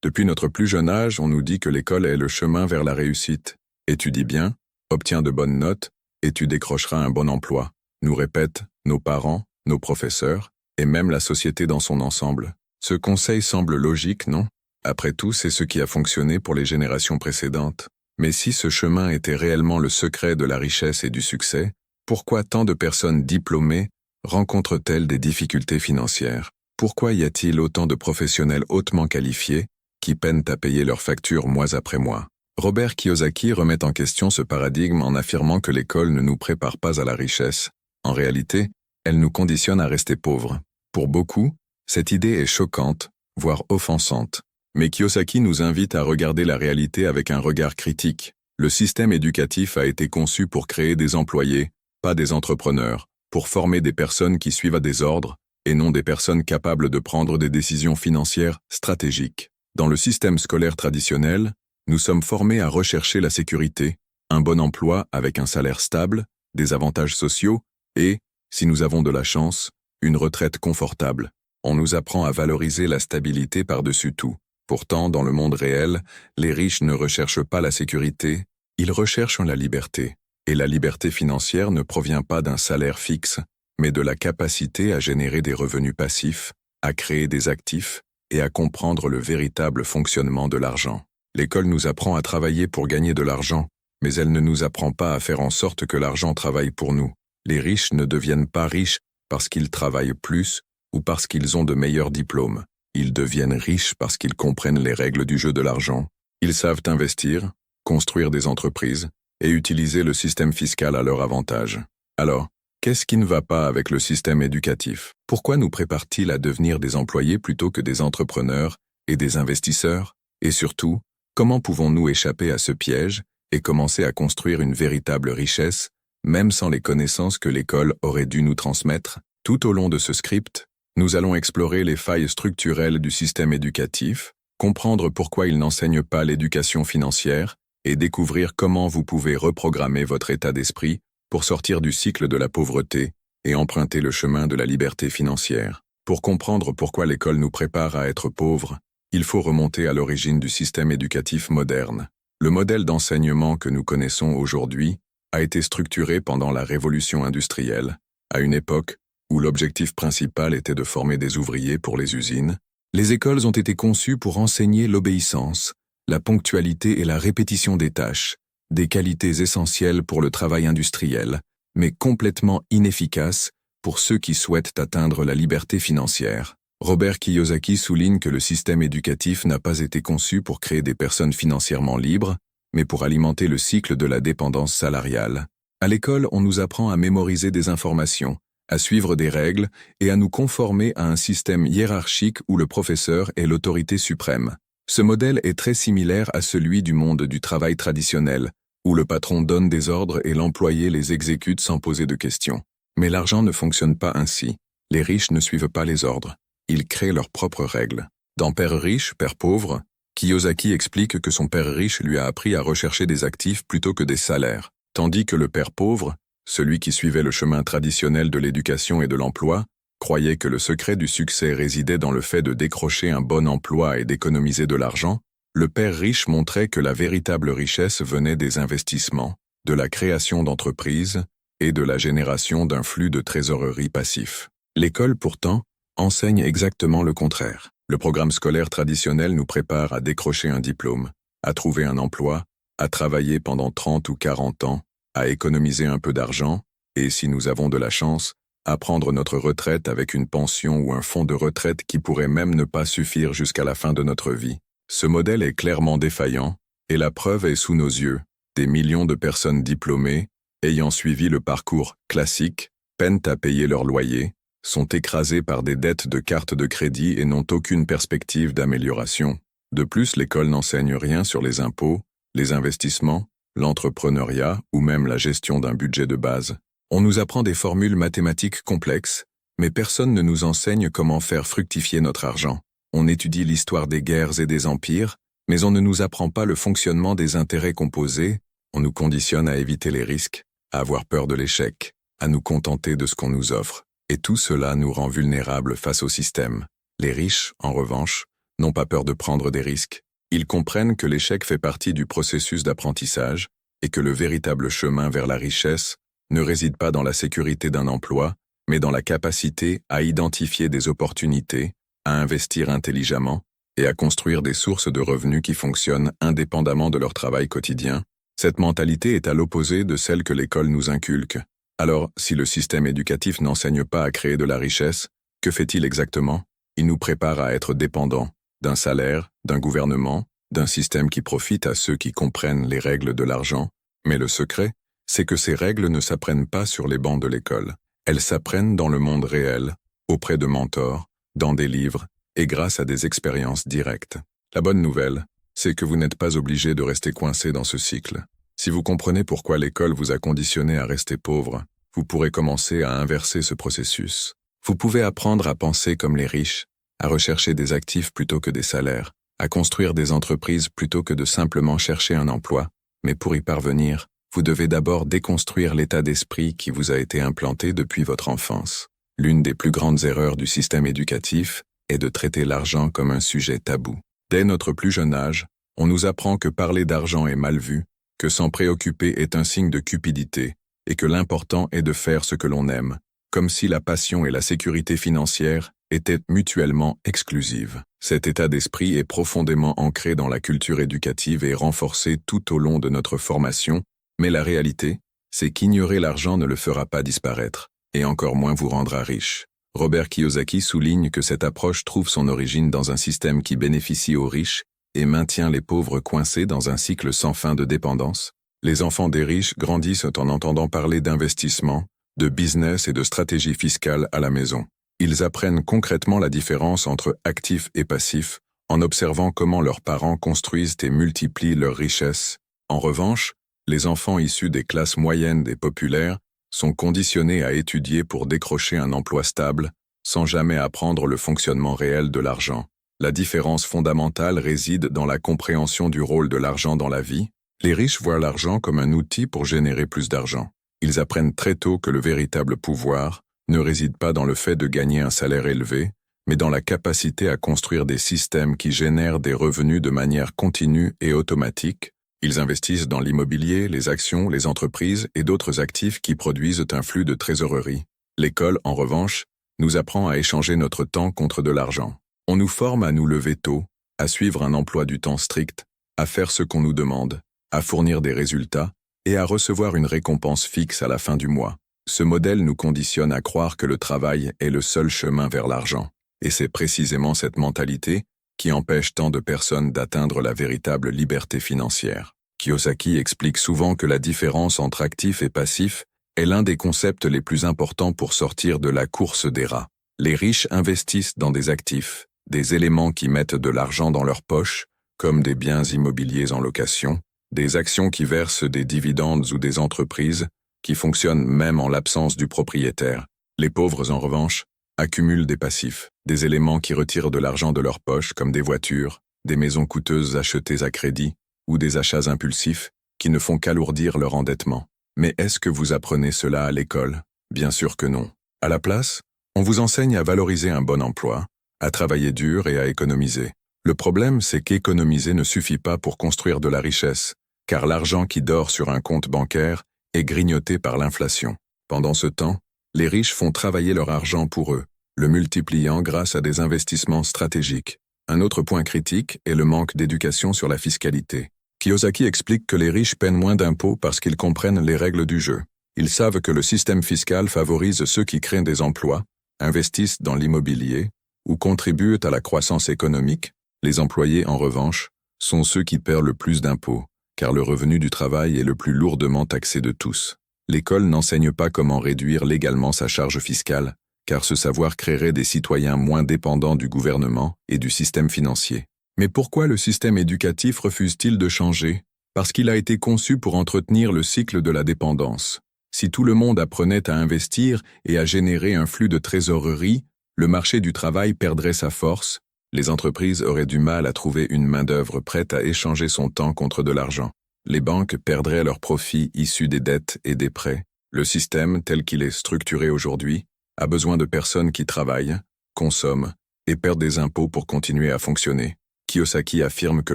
Depuis notre plus jeune âge, on nous dit que l'école est le chemin vers la réussite. Étudie bien, obtiens de bonnes notes, et tu décrocheras un bon emploi, nous répètent nos parents, nos professeurs, et même la société dans son ensemble. Ce conseil semble logique, non? Après tout, c'est ce qui a fonctionné pour les générations précédentes. Mais si ce chemin était réellement le secret de la richesse et du succès, pourquoi tant de personnes diplômées rencontrent-elles des difficultés financières? Pourquoi y a-t-il autant de professionnels hautement qualifiés qui peinent à payer leurs factures mois après mois? Robert Kiyosaki remet en question ce paradigme en affirmant que l'école ne nous prépare pas à la richesse. En réalité, elle nous conditionne à rester pauvres. Pour beaucoup, cette idée est choquante, voire offensante. Mais Kiyosaki nous invite à regarder la réalité avec un regard critique. Le système éducatif a été conçu pour créer des employés, pas des entrepreneurs, pour former des personnes qui suivent à des ordres, et non des personnes capables de prendre des décisions financières stratégiques. Dans le système scolaire traditionnel, nous sommes formés à rechercher la sécurité, un bon emploi avec un salaire stable, des avantages sociaux et, si nous avons de la chance, une retraite confortable. On nous apprend à valoriser la stabilité par-dessus tout. Pourtant, dans le monde réel, les riches ne recherchent pas la sécurité, ils recherchent la liberté. Et la liberté financière ne provient pas d'un salaire fixe, mais de la capacité à générer des revenus passifs, à créer des actifs et à comprendre le véritable fonctionnement de l'argent. L'école nous apprend à travailler pour gagner de l'argent, mais elle ne nous apprend pas à faire en sorte que l'argent travaille pour nous. Les riches ne deviennent pas riches parce qu'ils travaillent plus ou parce qu'ils ont de meilleurs diplômes. Ils deviennent riches parce qu'ils comprennent les règles du jeu de l'argent. Ils savent investir, construire des entreprises et utiliser le système fiscal à leur avantage. Alors, qu'est-ce qui ne va pas avec le système éducatif? Pourquoi nous prépare-t-il à devenir des employés plutôt que des entrepreneurs et des investisseurs? Et surtout, comment pouvons-nous échapper à ce piège et commencer à construire une véritable richesse, même sans les connaissances que l'école aurait dû nous transmettre? Tout au long de ce script, nous allons explorer les failles structurelles du système éducatif, comprendre pourquoi il n'enseigne pas l'éducation financière et découvrir comment vous pouvez reprogrammer votre état d'esprit pour sortir du cycle de la pauvreté et emprunter le chemin de la liberté financière. Pour comprendre pourquoi l'école nous prépare à être pauvres, il faut remonter à l'origine du système éducatif moderne. Le modèle d'enseignement que nous connaissons aujourd'hui a été structuré pendant la révolution industrielle, à une époque où l'objectif principal était de former des ouvriers pour les usines. Les écoles ont été conçues pour enseigner l'obéissance, la ponctualité et la répétition des tâches, des qualités essentielles pour le travail industriel, mais complètement inefficaces pour ceux qui souhaitent atteindre la liberté financière. Robert Kiyosaki souligne que le système éducatif n'a pas été conçu pour créer des personnes financièrement libres, mais pour alimenter le cycle de la dépendance salariale. À l'école, on nous apprend à mémoriser des informations, à suivre des règles et à nous conformer à un système hiérarchique où le professeur est l'autorité suprême. Ce modèle est très similaire à celui du monde du travail traditionnel, où le patron donne des ordres et l'employé les exécute sans poser de questions. Mais l'argent ne fonctionne pas ainsi. Les riches ne suivent pas les ordres. Ils créent leurs propres règles. Dans Père riche, Père pauvre, Kiyosaki explique que son père riche lui a appris à rechercher des actifs plutôt que des salaires, tandis que le père pauvre, celui qui suivait le chemin traditionnel de l'éducation et de l'emploi, croyait que le secret du succès résidait dans le fait de décrocher un bon emploi et d'économiser de l'argent. Le père riche montrait que la véritable richesse venait des investissements, de la création d'entreprises et de la génération d'un flux de trésorerie passif. L'école, pourtant, enseigne exactement le contraire. Le programme scolaire traditionnel nous prépare à décrocher un diplôme, à trouver un emploi, à travailler pendant 30 ou 40 ans, à économiser un peu d'argent, et si nous avons de la chance, à prendre notre retraite avec une pension ou un fonds de retraite qui pourrait même ne pas suffire jusqu'à la fin de notre vie. Ce modèle est clairement défaillant, et la preuve est sous nos yeux. Des millions de personnes diplômées, ayant suivi le parcours classique, peinent à payer leur loyer, sont écrasées par des dettes de cartes de crédit et n'ont aucune perspective d'amélioration. De plus, l'école n'enseigne rien sur les impôts, les investissements, l'entrepreneuriat ou même la gestion d'un budget de base. On nous apprend des formules mathématiques complexes, mais personne ne nous enseigne comment faire fructifier notre argent. On étudie l'histoire des guerres et des empires, mais on ne nous apprend pas le fonctionnement des intérêts composés, on nous conditionne à éviter les risques, à avoir peur de l'échec, à nous contenter de ce qu'on nous offre. Et tout cela nous rend vulnérables face au système. Les riches, en revanche, n'ont pas peur de prendre des risques. Ils comprennent que l'échec fait partie du processus d'apprentissage et que le véritable chemin vers la richesse ne réside pas dans la sécurité d'un emploi, mais dans la capacité à identifier des opportunités, à investir intelligemment et à construire des sources de revenus qui fonctionnent indépendamment de leur travail quotidien. Cette mentalité est à l'opposé de celle que l'école nous inculque. Alors, si le système éducatif n'enseigne pas à créer de la richesse, que fait-il exactement? Il nous prépare à être dépendants d'un salaire, d'un gouvernement, d'un système qui profite à ceux qui comprennent les règles de l'argent. Mais le secret, c'est que ces règles ne s'apprennent pas sur les bancs de l'école. Elles s'apprennent dans le monde réel, auprès de mentors, dans des livres et grâce à des expériences directes. La bonne nouvelle, c'est que vous n'êtes pas obligé de rester coincé dans ce cycle. Si vous comprenez pourquoi l'école vous a conditionné à rester pauvre, vous pourrez commencer à inverser ce processus. Vous pouvez apprendre à penser comme les riches, à rechercher des actifs plutôt que des salaires, à construire des entreprises plutôt que de simplement chercher un emploi. Mais pour y parvenir, vous devez d'abord déconstruire l'état d'esprit qui vous a été implanté depuis votre enfance. L'une des plus grandes erreurs du système éducatif est de traiter l'argent comme un sujet tabou. Dès notre plus jeune âge, on nous apprend que parler d'argent est mal vu, que s'en préoccuper est un signe de cupidité, et que l'important est de faire ce que l'on aime, comme si la passion et la sécurité financière étaient mutuellement exclusives. Cet état d'esprit est profondément ancré dans la culture éducative et renforcé tout au long de notre formation, mais la réalité, c'est qu'ignorer l'argent ne le fera pas disparaître, et encore moins vous rendra riche. Robert Kiyosaki souligne que cette approche trouve son origine dans un système qui bénéficie aux riches et maintient les pauvres coincés dans un cycle sans fin de dépendance. Les enfants des riches grandissent en entendant parler d'investissement, de business et de stratégie fiscale à la maison. Ils apprennent concrètement la différence entre actifs et passifs en observant comment leurs parents construisent et multiplient leurs richesses. En revanche, les enfants issus des classes moyennes et populaires sont conditionnés à étudier pour décrocher un emploi stable, sans jamais apprendre le fonctionnement réel de l'argent. La différence fondamentale réside dans la compréhension du rôle de l'argent dans la vie. Les riches voient l'argent comme un outil pour générer plus d'argent. Ils apprennent très tôt que le véritable pouvoir ne réside pas dans le fait de gagner un salaire élevé, mais dans la capacité à construire des systèmes qui génèrent des revenus de manière continue et automatique. Ils investissent dans l'immobilier, les actions, les entreprises et d'autres actifs qui produisent un flux de trésorerie. L'école, en revanche, nous apprend à échanger notre temps contre de l'argent. On nous forme à nous lever tôt, à suivre un emploi du temps strict, à faire ce qu'on nous demande, à fournir des résultats et à recevoir une récompense fixe à la fin du mois. Ce modèle nous conditionne à croire que le travail est le seul chemin vers l'argent. Et c'est précisément cette mentalité qui empêche tant de personnes d'atteindre la véritable liberté financière. Kiyosaki explique souvent que la différence entre actifs et passifs est l'un des concepts les plus importants pour sortir de la course des rats. Les riches investissent dans des actifs, des éléments qui mettent de l'argent dans leur poche, comme des biens immobiliers en location, des actions qui versent des dividendes ou des entreprises qui fonctionnent même en l'absence du propriétaire. Les pauvres, en revanche, accumulent des passifs, des éléments qui retirent de l'argent de leur poche comme des voitures, des maisons coûteuses achetées à crédit ou des achats impulsifs qui ne font qu'alourdir leur endettement. Mais est-ce que vous apprenez cela à l'école? Bien sûr que non. À la place, on vous enseigne à valoriser un bon emploi, à travailler dur et à économiser. Le problème, c'est qu'économiser ne suffit pas pour construire de la richesse, car l'argent qui dort sur un compte bancaire est grignoté par l'inflation. Pendant ce temps, les riches font travailler leur argent pour eux, le multipliant grâce à des investissements stratégiques. Un autre point critique est le manque d'éducation sur la fiscalité. Kiyosaki explique que les riches paient moins d'impôts parce qu'ils comprennent les règles du jeu. Ils savent que le système fiscal favorise ceux qui créent des emplois, investissent dans l'immobilier ou contribuent à la croissance économique. Les employés, en revanche, sont ceux qui paient le plus d'impôts, car le revenu du travail est le plus lourdement taxé de tous. L'école n'enseigne pas comment réduire légalement sa charge fiscale, car ce savoir créerait des citoyens moins dépendants du gouvernement et du système financier. Mais pourquoi le système éducatif refuse-t-il de changer? Parce qu'il a été conçu pour entretenir le cycle de la dépendance. Si tout le monde apprenait à investir et à générer un flux de trésorerie, le marché du travail perdrait sa force, les entreprises auraient du mal à trouver une main-d'œuvre prête à échanger son temps contre de l'argent. Les banques perdraient leurs profits issus des dettes et des prêts. Le système, tel qu'il est structuré aujourd'hui, a besoin de personnes qui travaillent, consomment et perdent des impôts pour continuer à fonctionner. Kiyosaki affirme que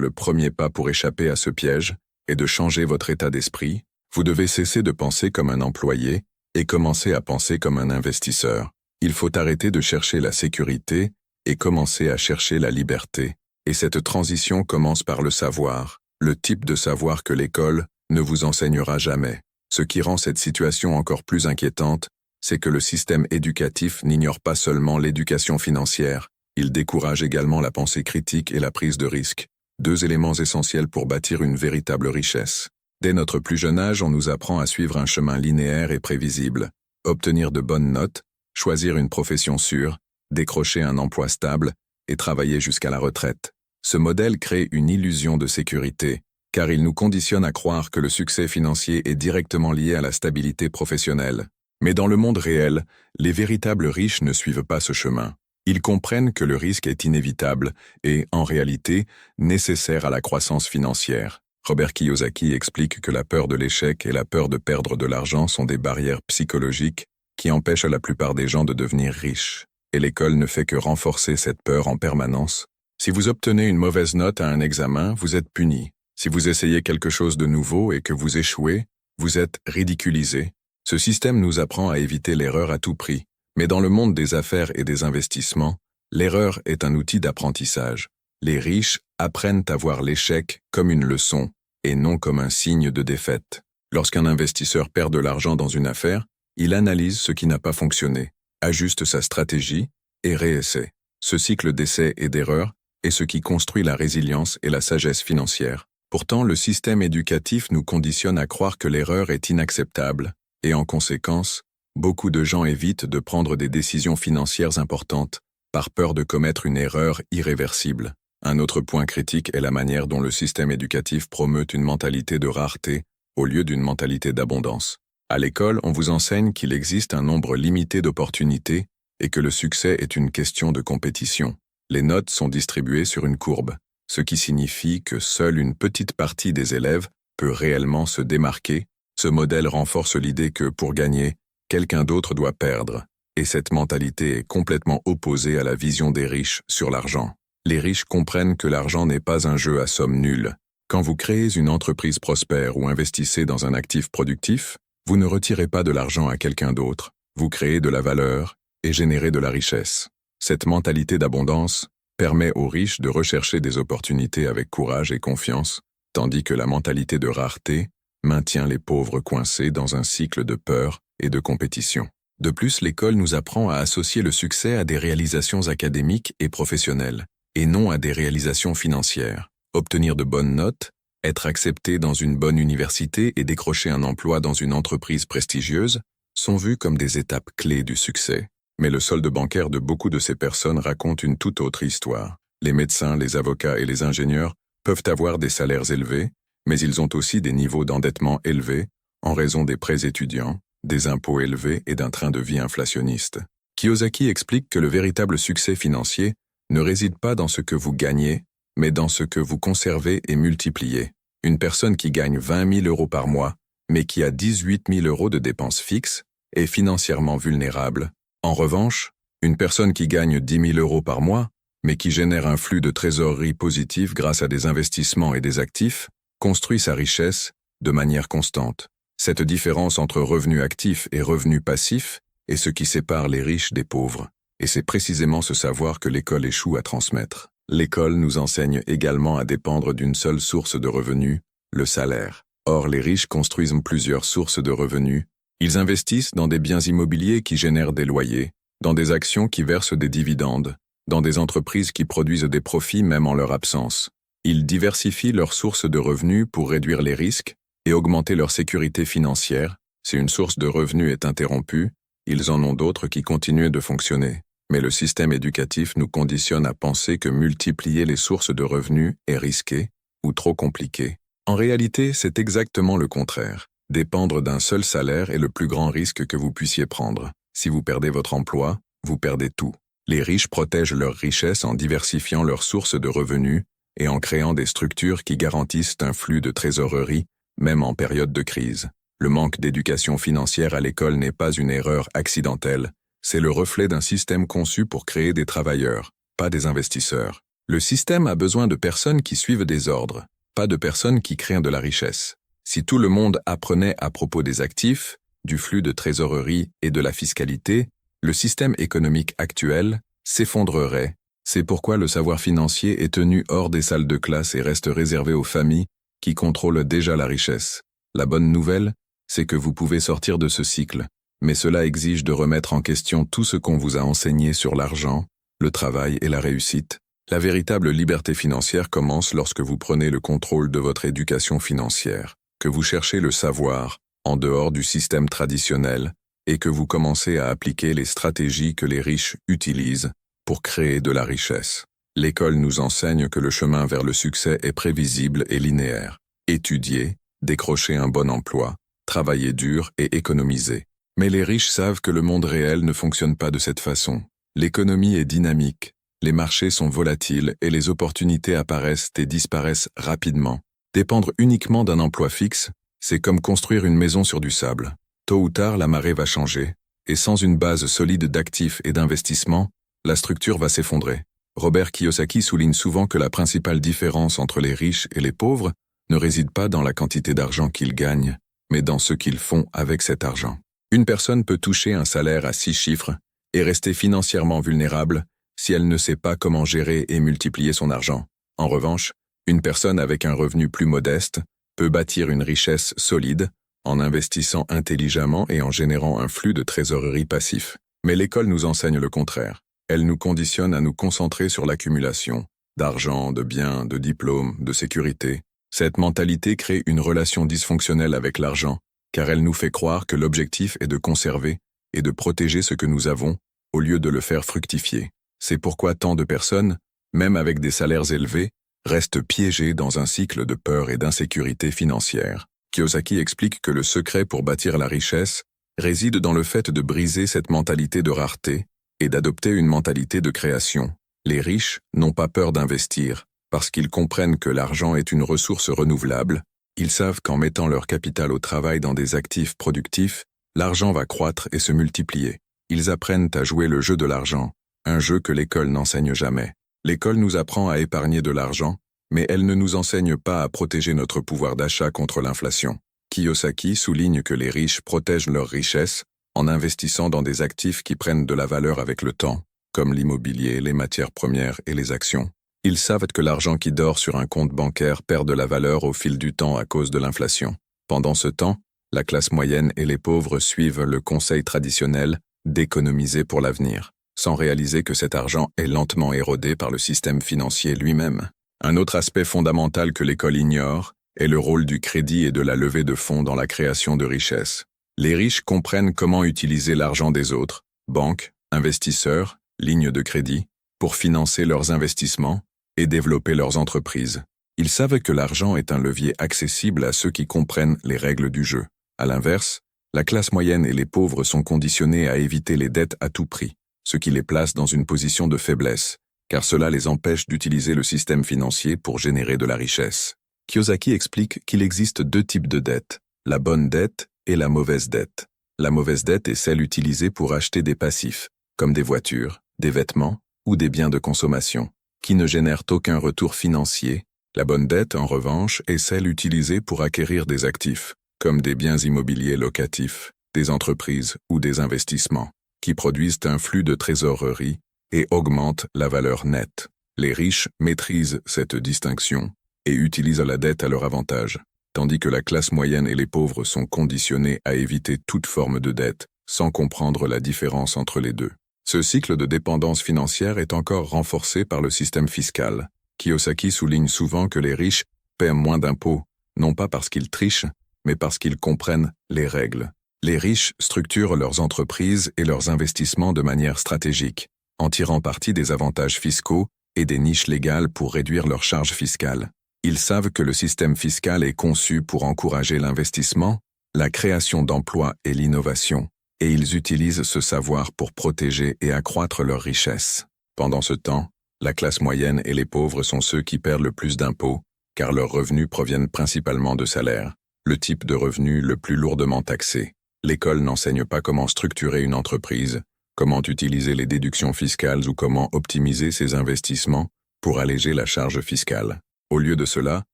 le premier pas pour échapper à ce piège est de changer votre état d'esprit. Vous devez cesser de penser comme un employé et commencer à penser comme un investisseur. Il faut arrêter de chercher la sécurité et commencer à chercher la liberté. Et cette transition commence par le savoir, le type de savoir que l'école ne vous enseignera jamais. Ce qui rend cette situation encore plus inquiétante, c'est que le système éducatif n'ignore pas seulement l'éducation financière, il décourage également la pensée critique et la prise de risque, deux éléments essentiels pour bâtir une véritable richesse. Dès notre plus jeune âge, on nous apprend à suivre un chemin linéaire et prévisible, obtenir de bonnes notes, choisir une profession sûre, décrocher un emploi stable et travailler jusqu'à la retraite. Ce modèle crée une illusion de sécurité, car il nous conditionne à croire que le succès financier est directement lié à la stabilité professionnelle. Mais dans le monde réel, les véritables riches ne suivent pas ce chemin. Ils comprennent que le risque est inévitable et, en réalité, nécessaire à la croissance financière. Robert Kiyosaki explique que la peur de l'échec et la peur de perdre de l'argent sont des barrières psychologiques qui empêchent la plupart des gens de devenir riches. Et l'école ne fait que renforcer cette peur en permanence. Si vous obtenez une mauvaise note à un examen, vous êtes puni. Si vous essayez quelque chose de nouveau et que vous échouez, vous êtes ridiculisé. Ce système nous apprend à éviter l'erreur à tout prix. Mais dans le monde des affaires et des investissements, l'erreur est un outil d'apprentissage. Les riches apprennent à voir l'échec comme une leçon et non comme un signe de défaite. Lorsqu'un investisseur perd de l'argent dans une affaire, il analyse ce qui n'a pas fonctionné, ajuste sa stratégie et réessaie. Ce cycle d'essais et d'erreurs est ce qui construit la résilience et la sagesse financière. Pourtant, le système éducatif nous conditionne à croire que l'erreur est inacceptable, et en conséquence, beaucoup de gens évitent de prendre des décisions financières importantes par peur de commettre une erreur irréversible. Un autre point critique est la manière dont le système éducatif promeut une mentalité de rareté au lieu d'une mentalité d'abondance. À l'école, on vous enseigne qu'il existe un nombre limité d'opportunités et que le succès est une question de compétition. Les notes sont distribuées sur une courbe, ce qui signifie que seule une petite partie des élèves peut réellement se démarquer. Ce modèle renforce l'idée que, pour gagner, quelqu'un d'autre doit perdre, et cette mentalité est complètement opposée à la vision des riches sur l'argent. Les riches comprennent que l'argent n'est pas un jeu à somme nulle. Quand vous créez une entreprise prospère ou investissez dans un actif productif, vous ne retirez pas de l'argent à quelqu'un d'autre, vous créez de la valeur et générez de la richesse. Cette mentalité d'abondance permet aux riches de rechercher des opportunités avec courage et confiance, tandis que la mentalité de rareté maintient les pauvres coincés dans un cycle de peur et de compétition. De plus, l'école nous apprend à associer le succès à des réalisations académiques et professionnelles, et non à des réalisations financières. Obtenir de bonnes notes, être accepté dans une bonne université et décrocher un emploi dans une entreprise prestigieuse sont vus comme des étapes clés du succès. Mais le solde bancaire de beaucoup de ces personnes raconte une toute autre histoire. Les médecins, les avocats et les ingénieurs peuvent avoir des salaires élevés, mais ils ont aussi des niveaux d'endettement élevés en raison des prêts étudiants, des impôts élevés et d'un train de vie inflationniste. Kiyosaki explique que le véritable succès financier ne réside pas dans ce que vous gagnez, mais dans ce que vous conservez et multipliez. Une personne qui gagne 20 000 € par mois, mais qui a 18 000 € de dépenses fixes, est financièrement vulnérable. En revanche, une personne qui gagne 10 000 € par mois, mais qui génère un flux de trésorerie positif grâce à des investissements et des actifs, construit sa richesse de manière constante. Cette différence entre revenus actifs et revenus passifs est ce qui sépare les riches des pauvres, et c'est précisément ce savoir que l'école échoue à transmettre. L'école nous enseigne également à dépendre d'une seule source de revenus, le salaire. Or, les riches construisent plusieurs sources de revenus. Ils investissent dans des biens immobiliers qui génèrent des loyers, dans des actions qui versent des dividendes, dans des entreprises qui produisent des profits même en leur absence. Ils diversifient leurs sources de revenus pour réduire les risques et augmenter leur sécurité financière. Si une source de revenus est interrompue, ils en ont d'autres qui continuent de fonctionner. Mais le système éducatif nous conditionne à penser que multiplier les sources de revenus est risqué ou trop compliqué. En réalité, c'est exactement le contraire. Dépendre d'un seul salaire est le plus grand risque que vous puissiez prendre. Si vous perdez votre emploi, vous perdez tout. Les riches protègent leur richesse en diversifiant leurs sources de revenus et en créant des structures qui garantissent un flux de trésorerie, même en période de crise. Le manque d'éducation financière à l'école n'est pas une erreur accidentelle, c'est le reflet d'un système conçu pour créer des travailleurs, pas des investisseurs. Le système a besoin de personnes qui suivent des ordres, pas de personnes qui créent de la richesse. Si tout le monde apprenait à propos des actifs, du flux de trésorerie et de la fiscalité, le système économique actuel s'effondrerait. C'est pourquoi le savoir financier est tenu hors des salles de classe et reste réservé aux familles qui contrôlent déjà la richesse. La bonne nouvelle, c'est que vous pouvez sortir de ce cycle, mais cela exige de remettre en question tout ce qu'on vous a enseigné sur l'argent, le travail et la réussite. La véritable liberté financière commence lorsque vous prenez le contrôle de votre éducation financière, que vous cherchez le savoir en dehors du système traditionnel et que vous commencez à appliquer les stratégies que les riches utilisent pour créer de la richesse. L'école nous enseigne que le chemin vers le succès est prévisible et linéaire. Étudier, décrocher un bon emploi, travailler dur et économiser. Mais les riches savent que le monde réel ne fonctionne pas de cette façon. L'économie est dynamique, les marchés sont volatiles et les opportunités apparaissent et disparaissent rapidement. Dépendre uniquement d'un emploi fixe, c'est comme construire une maison sur du sable. Tôt ou tard, la marée va changer, et sans une base solide d'actifs et d'investissements, la structure va s'effondrer. Robert Kiyosaki souligne souvent que la principale différence entre les riches et les pauvres ne réside pas dans la quantité d'argent qu'ils gagnent, mais dans ce qu'ils font avec cet argent. Une personne peut toucher un salaire à 6 chiffres et rester financièrement vulnérable si elle ne sait pas comment gérer et multiplier son argent. En revanche, une personne avec un revenu plus modeste peut bâtir une richesse solide en investissant intelligemment et en générant un flux de trésorerie passif. Mais l'école nous enseigne le contraire. Elle nous conditionne à nous concentrer sur l'accumulation d'argent, de biens, de diplômes, de sécurité. Cette mentalité crée une relation dysfonctionnelle avec l'argent, car elle nous fait croire que l'objectif est de conserver et de protéger ce que nous avons, au lieu de le faire fructifier. C'est pourquoi tant de personnes, même avec des salaires élevés, restent piégées dans un cycle de peur et d'insécurité financière. Kiyosaki explique que le secret pour bâtir la richesse réside dans le fait de briser cette mentalité de rareté et d'adopter une mentalité de création. Les riches n'ont pas peur d'investir, parce qu'ils comprennent que l'argent est une ressource renouvelable. Ils savent qu'en mettant leur capital au travail dans des actifs productifs, l'argent va croître et se multiplier. Ils apprennent à jouer le jeu de l'argent, un jeu que l'école n'enseigne jamais. L'école nous apprend à épargner de l'argent, mais elle ne nous enseigne pas à protéger notre pouvoir d'achat contre l'inflation. Kiyosaki souligne que les riches protègent leur richesse en investissant dans des actifs qui prennent de la valeur avec le temps, comme l'immobilier, les matières premières et les actions. Ils savent que l'argent qui dort sur un compte bancaire perd de la valeur au fil du temps à cause de l'inflation. Pendant ce temps, la classe moyenne et les pauvres suivent le conseil traditionnel d'économiser pour l'avenir, sans réaliser que cet argent est lentement érodé par le système financier lui-même. Un autre aspect fondamental que l'école ignore est le rôle du crédit et de la levée de fonds dans la création de richesses. Les riches comprennent comment utiliser l'argent des autres, banques, investisseurs, lignes de crédit, pour financer leurs investissements et développer leurs entreprises. Ils savent que l'argent est un levier accessible à ceux qui comprennent les règles du jeu. À l'inverse, la classe moyenne et les pauvres sont conditionnés à éviter les dettes à tout prix, ce qui les place dans une position de faiblesse, car cela les empêche d'utiliser le système financier pour générer de la richesse. Kiyosaki explique qu'il existe 2 types de dettes, la bonne dette et la mauvaise dette. La mauvaise dette est celle utilisée pour acheter des passifs, comme des voitures, des vêtements ou des biens de consommation, qui ne génèrent aucun retour financier. La bonne dette, en revanche, est celle utilisée pour acquérir des actifs, comme des biens immobiliers locatifs, des entreprises ou des investissements, qui produisent un flux de trésorerie et augmentent la valeur nette. Les riches maîtrisent cette distinction et utilisent la dette à leur avantage, tandis que la classe moyenne et les pauvres sont conditionnés à éviter toute forme de dette, sans comprendre la différence entre les deux. Ce cycle de dépendance financière est encore renforcé par le système fiscal. Kiyosaki souligne souvent que les riches paient moins d'impôts, non pas parce qu'ils trichent, mais parce qu'ils comprennent les règles. Les riches structurent leurs entreprises et leurs investissements de manière stratégique, en tirant parti des avantages fiscaux et des niches légales pour réduire leurs charges fiscales. Ils savent que le système fiscal est conçu pour encourager l'investissement, la création d'emplois et l'innovation, et ils utilisent ce savoir pour protéger et accroître leurs richesses. Pendant ce temps, la classe moyenne et les pauvres sont ceux qui perdent le plus d'impôts, car leurs revenus proviennent principalement de salaires, le type de revenu le plus lourdement taxé. L'école n'enseigne pas comment structurer une entreprise, comment utiliser les déductions fiscales ou comment optimiser ses investissements pour alléger la charge fiscale. Au lieu de cela,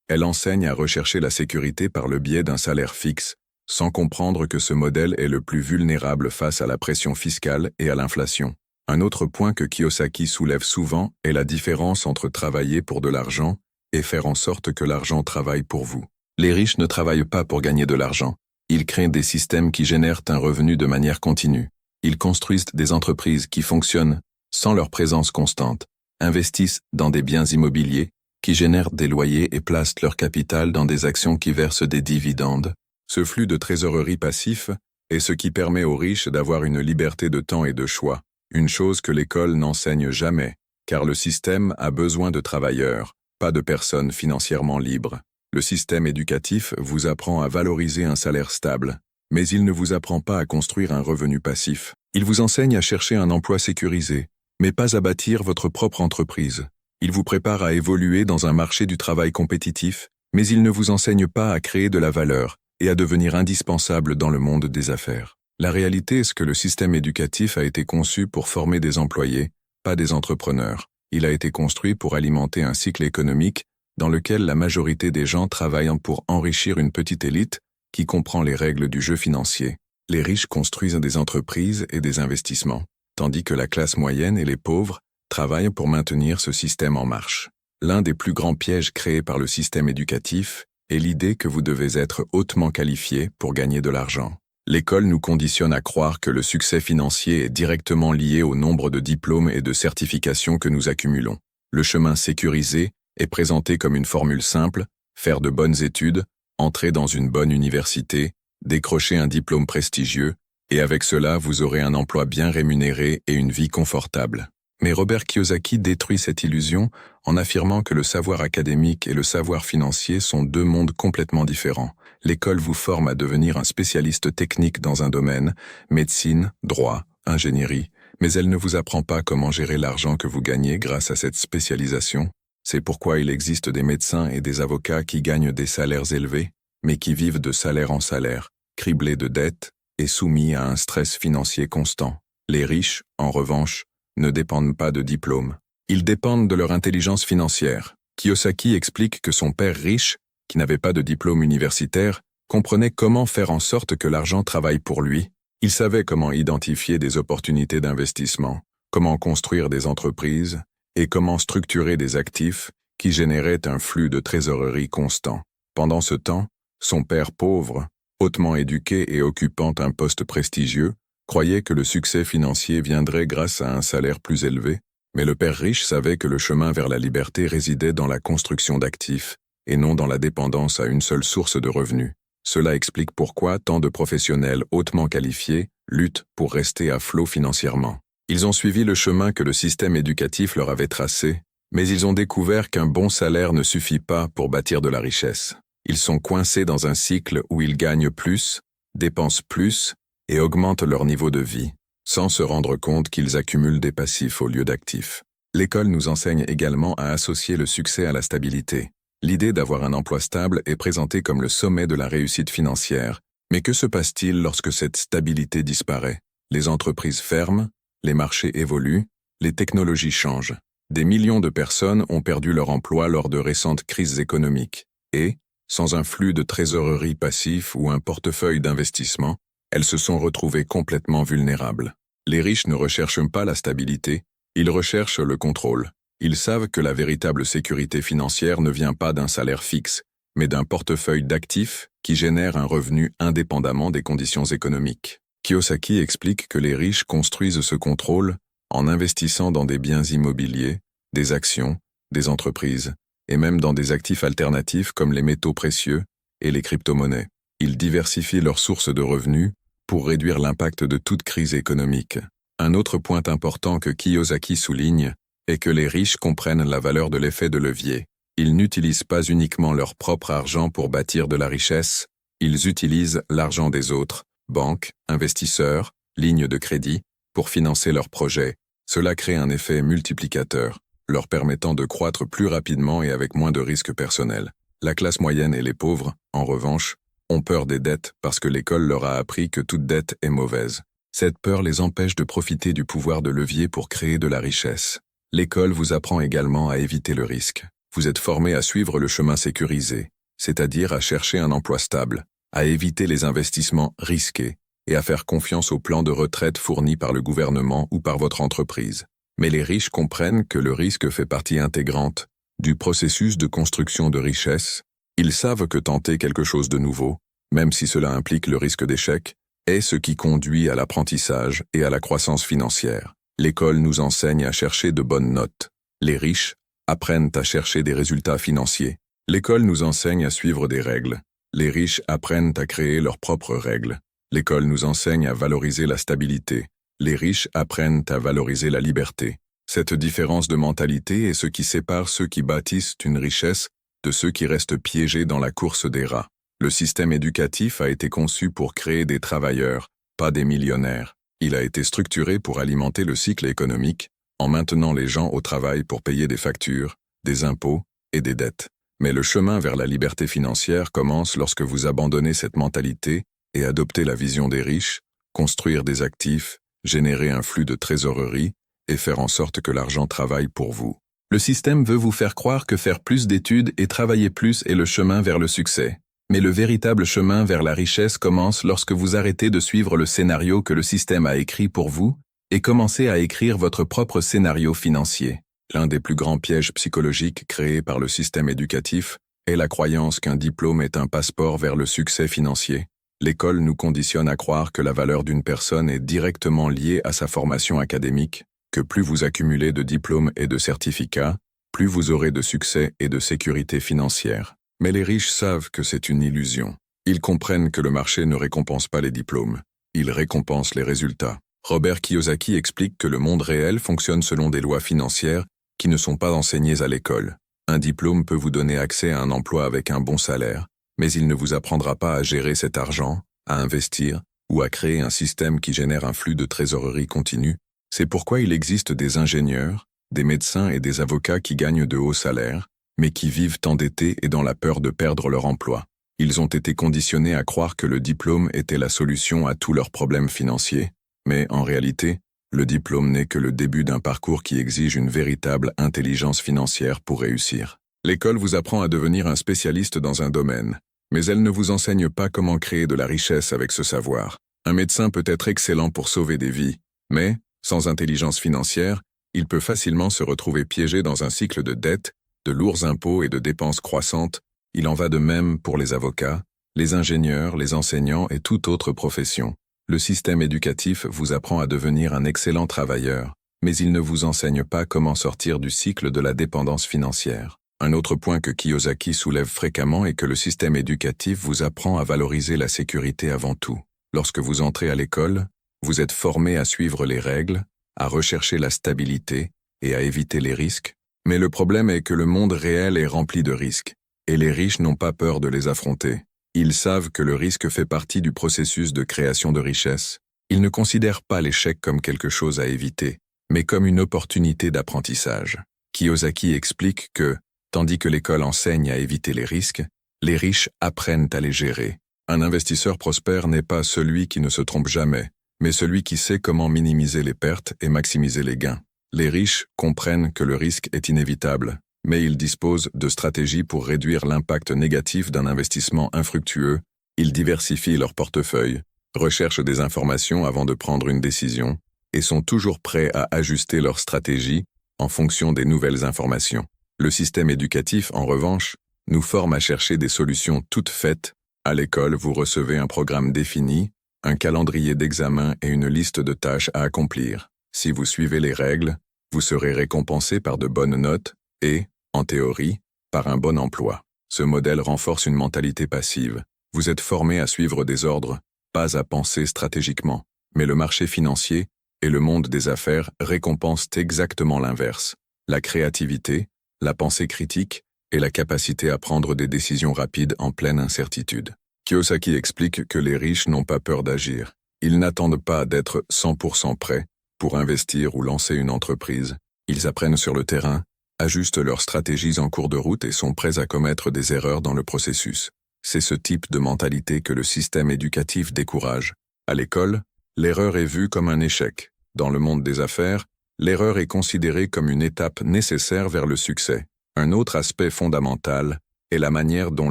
elle enseigne à rechercher la sécurité par le biais d'un salaire fixe, sans comprendre que ce modèle est le plus vulnérable face à la pression fiscale et à l'inflation. Un autre point que Kiyosaki soulève souvent est la différence entre travailler pour de l'argent et faire en sorte que l'argent travaille pour vous. Les riches ne travaillent pas pour gagner de l'argent. Ils créent des systèmes qui génèrent un revenu de manière continue. Ils construisent des entreprises qui fonctionnent sans leur présence constante, investissent dans des biens immobiliers qui génèrent des loyers et placent leur capital dans des actions qui versent des dividendes. Ce flux de trésorerie passif est ce qui permet aux riches d'avoir une liberté de temps et de choix, une chose que l'école n'enseigne jamais, car le système a besoin de travailleurs, pas de personnes financièrement libres. Le système éducatif vous apprend à valoriser un salaire stable, mais il ne vous apprend pas à construire un revenu passif. Il vous enseigne à chercher un emploi sécurisé, mais pas à bâtir votre propre entreprise. Il vous prépare à évoluer dans un marché du travail compétitif, mais il ne vous enseigne pas à créer de la valeur et à devenir indispensable dans le monde des affaires. La réalité est que le système éducatif a été conçu pour former des employés, pas des entrepreneurs. Il a été construit pour alimenter un cycle économique dans lequel la majorité des gens travaillent pour enrichir une petite élite qui comprend les règles du jeu financier. Les riches construisent des entreprises et des investissements, tandis que la classe moyenne et les pauvres travaillent pour maintenir ce système en marche. L'un des plus grands pièges créés par le système éducatif est l'idée que vous devez être hautement qualifié pour gagner de l'argent. L'école nous conditionne à croire que le succès financier est directement lié au nombre de diplômes et de certifications que nous accumulons. Le chemin sécurisé est présenté comme une formule simple: faire de bonnes études, entrer dans une bonne université, décrocher un diplôme prestigieux, et avec cela vous aurez un emploi bien rémunéré et une vie confortable. Mais Robert Kiyosaki détruit cette illusion en affirmant que le savoir académique et le savoir financier sont deux mondes complètement différents. L'école vous forme à devenir un spécialiste technique dans un domaine, médecine, droit, ingénierie, mais elle ne vous apprend pas comment gérer l'argent que vous gagnez grâce à cette spécialisation. C'est pourquoi il existe des médecins et des avocats qui gagnent des salaires élevés, mais qui vivent de salaire en salaire, criblés de dettes et soumis à un stress financier constant. Les riches, en revanche, ne dépendent pas de diplômes. Ils dépendent de leur intelligence financière. Kiyosaki explique que son père riche, qui n'avait pas de diplôme universitaire, comprenait comment faire en sorte que l'argent travaille pour lui. Il savait comment identifier des opportunités d'investissement, comment construire des entreprises et comment structurer des actifs qui généraient un flux de trésorerie constant. Pendant ce temps, son père pauvre, hautement éduqué et occupant un poste prestigieux, croyait que le succès financier viendrait grâce à un salaire plus élevé, mais le père riche savait que le chemin vers la liberté résidait dans la construction d'actifs, et non dans la dépendance à une seule source de revenus. Cela explique pourquoi tant de professionnels hautement qualifiés luttent pour rester à flot financièrement. Ils ont suivi le chemin que le système éducatif leur avait tracé, mais ils ont découvert qu'un bon salaire ne suffit pas pour bâtir de la richesse. Ils sont coincés dans un cycle où ils gagnent plus, dépensent plus, et augmentent leur niveau de vie, sans se rendre compte qu'ils accumulent des passifs au lieu d'actifs. L'école nous enseigne également à associer le succès à la stabilité. L'idée d'avoir un emploi stable est présentée comme le sommet de la réussite financière, mais que se passe-t-il lorsque cette stabilité disparaît? Les entreprises ferment, les marchés évoluent, les technologies changent. Des millions de personnes ont perdu leur emploi lors de récentes crises économiques, et, sans un flux de trésorerie passif ou un portefeuille d'investissement, elles se sont retrouvées complètement vulnérables. Les riches ne recherchent pas la stabilité, ils recherchent le contrôle. Ils savent que la véritable sécurité financière ne vient pas d'un salaire fixe, mais d'un portefeuille d'actifs qui génère un revenu indépendamment des conditions économiques. Kiyosaki explique que les riches construisent ce contrôle en investissant dans des biens immobiliers, des actions, des entreprises, et même dans des actifs alternatifs comme les métaux précieux et les crypto-monnaies. Ils diversifient leurs sources de revenus pour réduire l'impact de toute crise économique. Un autre point important que Kiyosaki souligne est que les riches comprennent la valeur de l'effet de levier. Ils n'utilisent pas uniquement leur propre argent pour bâtir de la richesse, ils utilisent l'argent des autres, banques, investisseurs, lignes de crédit, pour financer leurs projets. Cela crée un effet multiplicateur, leur permettant de croître plus rapidement et avec moins de risques personnels. La classe moyenne et les pauvres, en revanche, ont peur des dettes parce que l'école leur a appris que toute dette est mauvaise. Cette peur les empêche de profiter du pouvoir de levier pour créer de la richesse. L'école vous apprend également à éviter le risque. Vous êtes formé à suivre le chemin sécurisé, c'est-à-dire à chercher un emploi stable, à éviter les investissements risqués et à faire confiance aux plans de retraite fournis par le gouvernement ou par votre entreprise. Mais les riches comprennent que le risque fait partie intégrante du processus de construction de richesse. Ils savent que tenter quelque chose de nouveau, même si cela implique le risque d'échec, est ce qui conduit à l'apprentissage et à la croissance financière. L'école nous enseigne à chercher de bonnes notes. Les riches apprennent à chercher des résultats financiers. L'école nous enseigne à suivre des règles. Les riches apprennent à créer leurs propres règles. L'école nous enseigne à valoriser la stabilité. Les riches apprennent à valoriser la liberté. Cette différence de mentalité est ce qui sépare ceux qui bâtissent une richesse de ceux qui restent piégés dans la course des rats. Le système éducatif a été conçu pour créer des travailleurs, pas des millionnaires. Il a été structuré pour alimenter le cycle économique, en maintenant les gens au travail pour payer des factures, des impôts et des dettes. Mais le chemin vers la liberté financière commence lorsque vous abandonnez cette mentalité et adoptez la vision des riches, construire des actifs, générer un flux de trésorerie et faire en sorte que l'argent travaille pour vous. Le système veut vous faire croire que faire plus d'études et travailler plus est le chemin vers le succès. Mais le véritable chemin vers la richesse commence lorsque vous arrêtez de suivre le scénario que le système a écrit pour vous et commencez à écrire votre propre scénario financier. L'un des plus grands pièges psychologiques créés par le système éducatif est la croyance qu'un diplôme est un passeport vers le succès financier. L'école nous conditionne à croire que la valeur d'une personne est directement liée à sa formation académique, que plus vous accumulez de diplômes et de certificats, plus vous aurez de succès et de sécurité financière. Mais les riches savent que c'est une illusion. Ils comprennent que le marché ne récompense pas les diplômes, il récompense les résultats. Robert Kiyosaki explique que le monde réel fonctionne selon des lois financières qui ne sont pas enseignées à l'école. Un diplôme peut vous donner accès à un emploi avec un bon salaire, mais il ne vous apprendra pas à gérer cet argent, à investir ou à créer un système qui génère un flux de trésorerie continu. C'est pourquoi il existe des ingénieurs, des médecins et des avocats qui gagnent de hauts salaires, mais qui vivent endettés et dans la peur de perdre leur emploi. Ils ont été conditionnés à croire que le diplôme était la solution à tous leurs problèmes financiers, mais en réalité, le diplôme n'est que le début d'un parcours qui exige une véritable intelligence financière pour réussir. L'école vous apprend à devenir un spécialiste dans un domaine, mais elle ne vous enseigne pas comment créer de la richesse avec ce savoir. Un médecin peut être excellent pour sauver des vies, mais, sans intelligence financière, il peut facilement se retrouver piégé dans un cycle de dettes, de lourds impôts et de dépenses croissantes. Il en va de même pour les avocats, les ingénieurs, les enseignants et toute autre profession. Le système éducatif vous apprend à devenir un excellent travailleur, mais il ne vous enseigne pas comment sortir du cycle de la dépendance financière. Un autre point que Kiyosaki soulève fréquemment est que le système éducatif vous apprend à valoriser la sécurité avant tout. Lorsque vous entrez à l'école, vous êtes formé à suivre les règles, à rechercher la stabilité et à éviter les risques. Mais le problème est que le monde réel est rempli de risques, et les riches n'ont pas peur de les affronter. Ils savent que le risque fait partie du processus de création de richesse. Ils ne considèrent pas l'échec comme quelque chose à éviter, mais comme une opportunité d'apprentissage. Kiyosaki explique que, tandis que l'école enseigne à éviter les risques, les riches apprennent à les gérer. Un investisseur prospère n'est pas celui qui ne se trompe jamais, mais celui qui sait comment minimiser les pertes et maximiser les gains. Les riches comprennent que le risque est inévitable, mais ils disposent de stratégies pour réduire l'impact négatif d'un investissement infructueux. Ils diversifient leur portefeuille, recherchent des informations avant de prendre une décision, et sont toujours prêts à ajuster leur stratégie en fonction des nouvelles informations. Le système éducatif, en revanche, nous forme à chercher des solutions toutes faites. À l'école, vous recevez un programme défini, un calendrier d'examen et une liste de tâches à accomplir. Si vous suivez les règles, vous serez récompensé par de bonnes notes et, en théorie, par un bon emploi. Ce modèle renforce une mentalité passive. Vous êtes formé à suivre des ordres, pas à penser stratégiquement. Mais le marché financier et le monde des affaires récompensent exactement l'inverse. La créativité, la pensée critique et la capacité à prendre des décisions rapides en pleine incertitude. Kiyosaki explique que les riches n'ont pas peur d'agir. Ils n'attendent pas d'être 100% prêts pour investir ou lancer une entreprise. Ils apprennent sur le terrain, ajustent leurs stratégies en cours de route et sont prêts à commettre des erreurs dans le processus. C'est ce type de mentalité que le système éducatif décourage. À l'école, l'erreur est vue comme un échec. Dans le monde des affaires, l'erreur est considérée comme une étape nécessaire vers le succès. Un autre aspect fondamental est la manière dont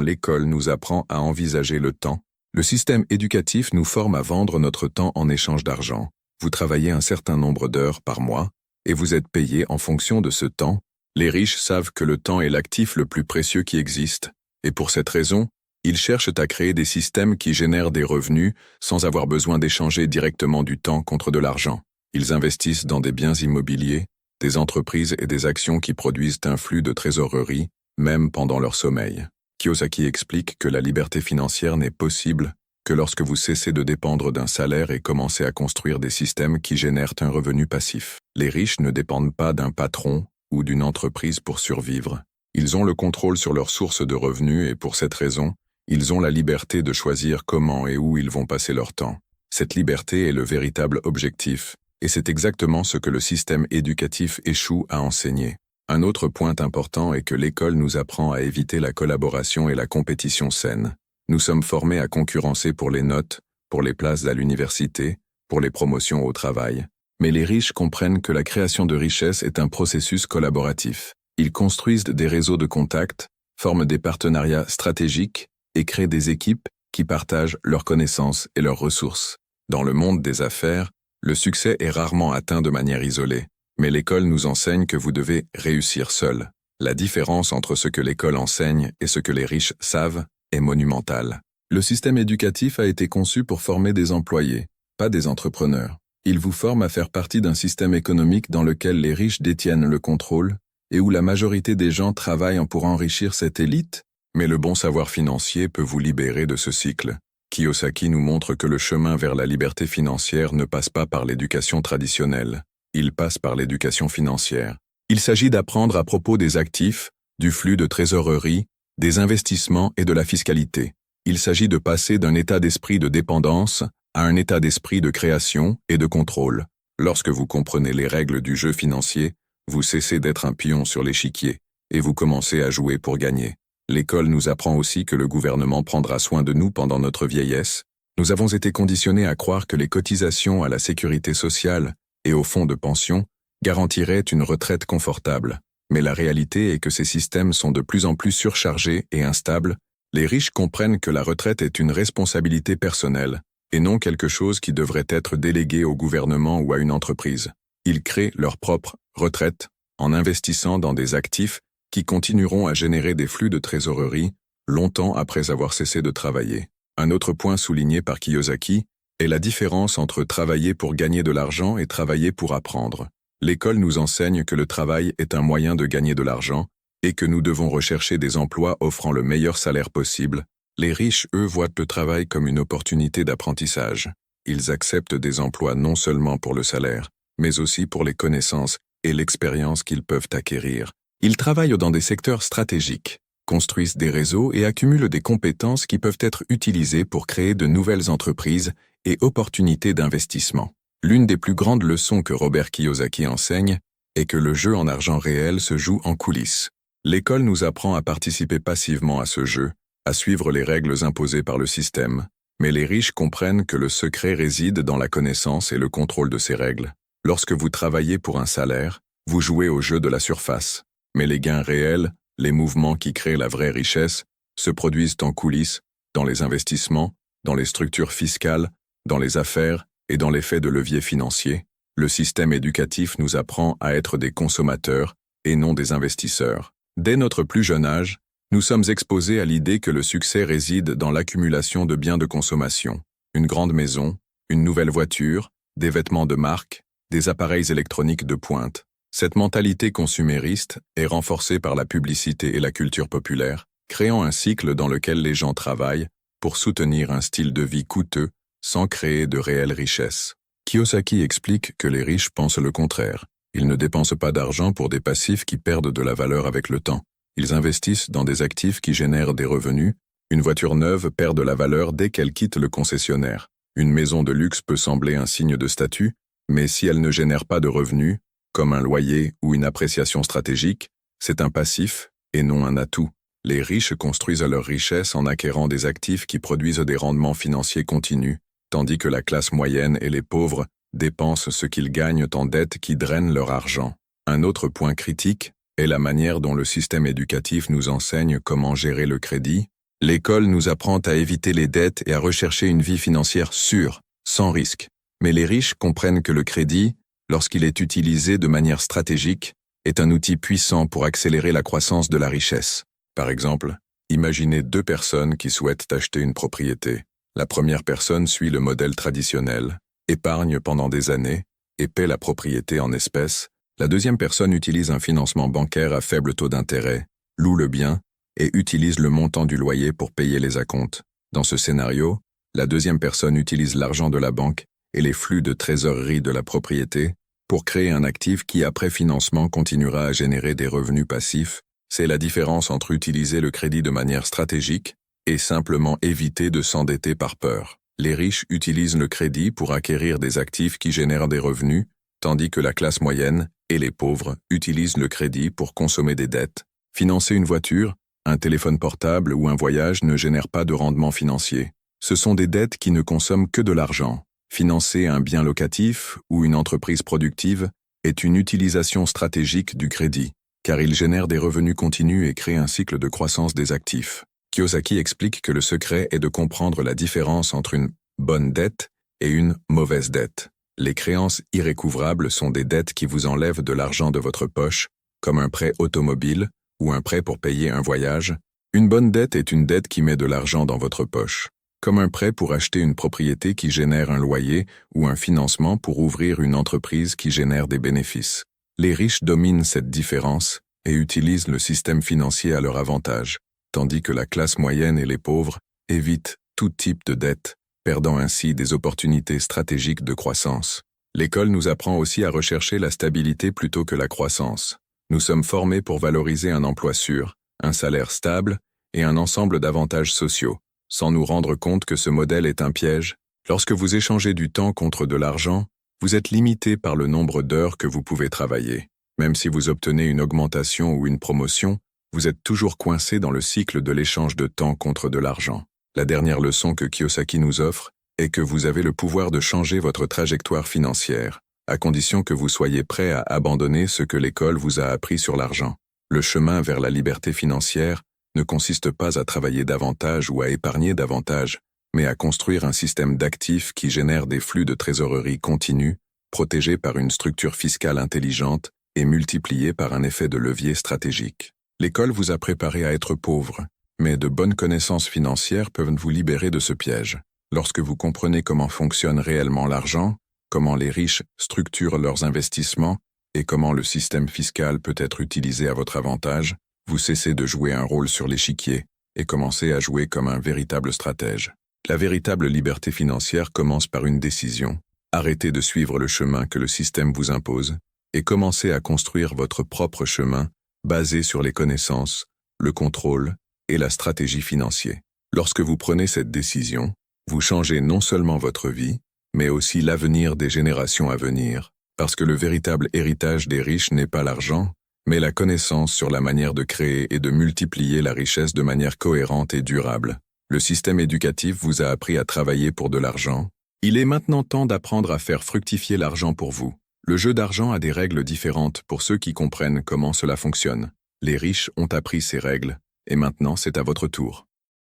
l'école nous apprend à envisager le temps. Le système éducatif nous forme à vendre notre temps en échange d'argent. Vous travaillez un certain nombre d'heures par mois et vous êtes payé en fonction de ce temps. Les riches savent que le temps est l'actif le plus précieux qui existe, et pour cette raison, ils cherchent à créer des systèmes qui génèrent des revenus sans avoir besoin d'échanger directement du temps contre de l'argent. Ils investissent dans des biens immobiliers, des entreprises et des actions qui produisent un flux de trésorerie, même pendant leur sommeil. Kiyosaki explique que la liberté financière n'est possible que lorsque vous cessez de dépendre d'un salaire et commencez à construire des systèmes qui génèrent un revenu passif. Les riches ne dépendent pas d'un patron ou d'une entreprise pour survivre. Ils ont le contrôle sur leurs sources de revenus et pour cette raison, ils ont la liberté de choisir comment et où ils vont passer leur temps. Cette liberté est le véritable objectif, et c'est exactement ce que le système éducatif échoue à enseigner. Un autre point important est que l'école nous apprend à éviter la collaboration et la compétition saine. Nous sommes formés à concurrencer pour les notes, pour les places à l'université, pour les promotions au travail. Mais les riches comprennent que la création de richesse est un processus collaboratif. Ils construisent des réseaux de contacts, forment des partenariats stratégiques et créent des équipes qui partagent leurs connaissances et leurs ressources. Dans le monde des affaires, le succès est rarement atteint de manière isolée, mais l'école nous enseigne que vous devez réussir seul. La différence entre ce que l'école enseigne et ce que les riches savent est monumentale. Le système éducatif a été conçu pour former des employés, pas des entrepreneurs. Il vous forme à faire partie d'un système économique dans lequel les riches détiennent le contrôle et où la majorité des gens travaillent pour enrichir cette élite, mais le bon savoir financier peut vous libérer de ce cycle. Kiyosaki nous montre que le chemin vers la liberté financière ne passe pas par l'éducation traditionnelle, il passe par l'éducation financière. Il s'agit d'apprendre à propos des actifs, du flux de trésorerie, des investissements et de la fiscalité. Il s'agit de passer d'un état d'esprit de dépendance à un état d'esprit de création et de contrôle. Lorsque vous comprenez les règles du jeu financier, vous cessez d'être un pion sur l'échiquier et vous commencez à jouer pour gagner. L'école nous apprend aussi que le gouvernement prendra soin de nous pendant notre vieillesse. Nous avons été conditionnés à croire que les cotisations à la sécurité sociale et au fonds de pension garantiraient une retraite confortable. Mais la réalité est que ces systèmes sont de plus en plus surchargés et instables. Les riches comprennent que la retraite est une responsabilité personnelle et non quelque chose qui devrait être délégué au gouvernement ou à une entreprise. Ils créent leur propre retraite en investissant dans des actifs qui continueront à générer des flux de trésorerie longtemps après avoir cessé de travailler. Un autre point souligné par Kiyosaki est la différence entre travailler pour gagner de l'argent et travailler pour apprendre. L'école nous enseigne que le travail est un moyen de gagner de l'argent et que nous devons rechercher des emplois offrant le meilleur salaire possible. Les riches, eux, voient le travail comme une opportunité d'apprentissage. Ils acceptent des emplois non seulement pour le salaire, mais aussi pour les connaissances et l'expérience qu'ils peuvent acquérir. Ils travaillent dans des secteurs stratégiques, construisent des réseaux et accumulent des compétences qui peuvent être utilisées pour créer de nouvelles entreprises et opportunités d'investissement. L'une des plus grandes leçons que Robert Kiyosaki enseigne est que le jeu en argent réel se joue en coulisses. L'école nous apprend à participer passivement à ce jeu, à suivre les règles imposées par le système, mais les riches comprennent que le secret réside dans la connaissance et le contrôle de ces règles. Lorsque vous travaillez pour un salaire, vous jouez au jeu de la surface, mais les gains réels, les mouvements qui créent la vraie richesse, se produisent en coulisses, dans les investissements, dans les structures fiscales, dans les affaires et dans l'effet de levier financier. Le système éducatif nous apprend à être des consommateurs et non des investisseurs. Dès notre plus jeune âge, nous sommes exposés à l'idée que le succès réside dans l'accumulation de biens de consommation. Une grande maison, une nouvelle voiture, des vêtements de marque, des appareils électroniques de pointe. Cette mentalité consumériste est renforcée par la publicité et la culture populaire, créant un cycle dans lequel les gens travaillent pour soutenir un style de vie coûteux sans créer de réelle richesse. Kiyosaki explique que les riches pensent le contraire. Ils ne dépensent pas d'argent pour des passifs qui perdent de la valeur avec le temps. Ils investissent dans des actifs qui génèrent des revenus. Une voiture neuve perd de la valeur dès qu'elle quitte le concessionnaire. Une maison de luxe peut sembler un signe de statut, mais si elle ne génère pas de revenus, comme un loyer ou une appréciation stratégique, c'est un passif et non un atout. Les riches construisent leur richesse en acquérant des actifs qui produisent des rendements financiers continus, tandis que la classe moyenne et les pauvres dépensent ce qu'ils gagnent en dettes qui drainent leur argent. Un autre point critique est la manière dont le système éducatif nous enseigne comment gérer le crédit. L'école nous apprend à éviter les dettes et à rechercher une vie financière sûre, sans risque. Mais les riches comprennent que le crédit, lorsqu'il est utilisé de manière stratégique, est un outil puissant pour accélérer la croissance de la richesse. Par exemple, imaginez deux personnes qui souhaitent acheter une propriété. La première personne suit le modèle traditionnel, épargne pendant des années et paie la propriété en espèces. La deuxième personne utilise un financement bancaire à faible taux d'intérêt, loue le bien et utilise le montant du loyer pour payer les acomptes. Dans ce scénario, la deuxième personne utilise l'argent de la banque et les flux de trésorerie de la propriété pour créer un actif qui, après financement, continuera à générer des revenus passifs. C'est la différence entre utiliser le crédit de manière stratégique et simplement éviter de s'endetter par peur. Les riches utilisent le crédit pour acquérir des actifs qui génèrent des revenus, tandis que la classe moyenne et les pauvres utilisent le crédit pour consommer des dettes. Financer une voiture, un téléphone portable ou un voyage ne génère pas de rendement financier. Ce sont des dettes qui ne consomment que de l'argent. Financer un bien locatif ou une entreprise productive est une utilisation stratégique du crédit, car il génère des revenus continus et crée un cycle de croissance des actifs. Kiyosaki explique que le secret est de comprendre la différence entre une bonne dette et une mauvaise dette. Les créances irrécouvrables sont des dettes qui vous enlèvent de l'argent de votre poche, comme un prêt automobile ou un prêt pour payer un voyage. Une bonne dette est une dette qui met de l'argent dans votre poche, comme un prêt pour acheter une propriété qui génère un loyer ou un financement pour ouvrir une entreprise qui génère des bénéfices. Les riches dominent cette différence et utilisent le système financier à leur avantage, tandis que la classe moyenne et les pauvres évitent tout type de dette, perdant ainsi des opportunités stratégiques de croissance. L'école nous apprend aussi à rechercher la stabilité plutôt que la croissance. Nous sommes formés pour valoriser un emploi sûr, un salaire stable et un ensemble d'avantages sociaux, sans nous rendre compte que ce modèle est un piège. Lorsque vous échangez du temps contre de l'argent, vous êtes limité par le nombre d'heures que vous pouvez travailler. Même si vous obtenez une augmentation ou une promotion, vous êtes toujours coincé dans le cycle de l'échange de temps contre de l'argent. La dernière leçon que Kiyosaki nous offre est que vous avez le pouvoir de changer votre trajectoire financière, à condition que vous soyez prêt à abandonner ce que l'école vous a appris sur l'argent. Le chemin vers la liberté financière ne consiste pas à travailler davantage ou à épargner davantage, mais à construire un système d'actifs qui génère des flux de trésorerie continus, protégés par une structure fiscale intelligente et multipliés par un effet de levier stratégique. L'école vous a préparé à être pauvre, mais de bonnes connaissances financières peuvent vous libérer de ce piège. Lorsque vous comprenez comment fonctionne réellement l'argent, comment les riches structurent leurs investissements et comment le système fiscal peut être utilisé à votre avantage, vous cessez de jouer un rôle sur l'échiquier et commencez à jouer comme un véritable stratège. La véritable liberté financière commence par une décision. Arrêtez de suivre le chemin que le système vous impose et commencez à construire votre propre chemin basé sur les connaissances, le contrôle et la stratégie financière. Lorsque vous prenez cette décision, vous changez non seulement votre vie, mais aussi l'avenir des générations à venir, parce que le véritable héritage des riches n'est pas l'argent, mais la connaissance sur la manière de créer et de multiplier la richesse de manière cohérente et durable. Le système éducatif vous a appris à travailler pour de l'argent. Il est maintenant temps d'apprendre à faire fructifier l'argent pour vous. Le jeu d'argent a des règles différentes pour ceux qui comprennent comment cela fonctionne. Les riches ont appris ces règles, et maintenant c'est à votre tour.